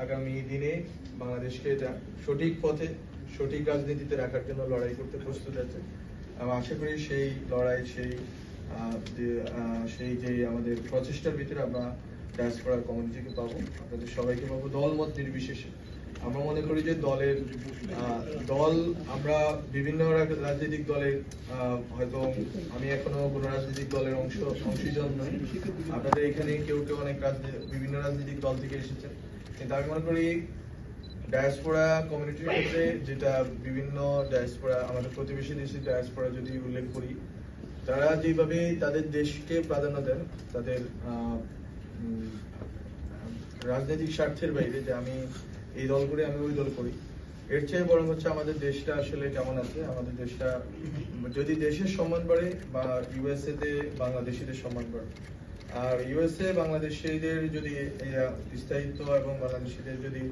আগামী দিনে বাংলাদেশকে এটা সঠিক পথে সঠিক রাজনীতিতে রাখার জন্য লড়াই করতে প্রস্তুত আছে। আমি আশা করি সেই লড়াই সেই যে আমাদের প্রচেষ্টার ভিতরে আমরা ডায়াসপোরা কমিউনিটিকে পাবো, আপনাদের সবাইকে পাবো, দলমত নির্বিশেষে। আমরা মনে করি যে দল আমরা বিভিন্ন রাজনৈতিক দলের হয়তো আমি এখনো কোনো রাজনৈতিক দলের অংশীজন নই। আপনাদের এখানে কেউ কেউ অনেক বিভিন্ন রাজনৈতিক দল থেকে এসেছেন, কিন্তু আমি মনে করি ডায়াসপোরা কমিউনিটির ক্ষেত্রে যেটা বিভিন্ন ডায়াসপোরা আমাদের প্রতিবেশী দেশের ডায়াসপোরা যদি উল্লেখ করি, তারা যেভাবে তাদের দেশকে প্রাধান্য দেন তাদের রাজনৈতিক স্বার্থের বাইরে, যে আমি এই দল করি আমি ওই দল করি, এর চেয়ে বরং হচ্ছে আমাদের দেশটা আসলে কেমন আছে, আমাদের দেশটা যদি দেশের সম্মান বাড়ে বা ইউএসএ তে বাংলাদেশিদের সম্মান বাড়ে, আর ইউএসএ বাংলাদেশিদের যদি স্থায়িত্ব এবং বাংলাদেশিদের যদি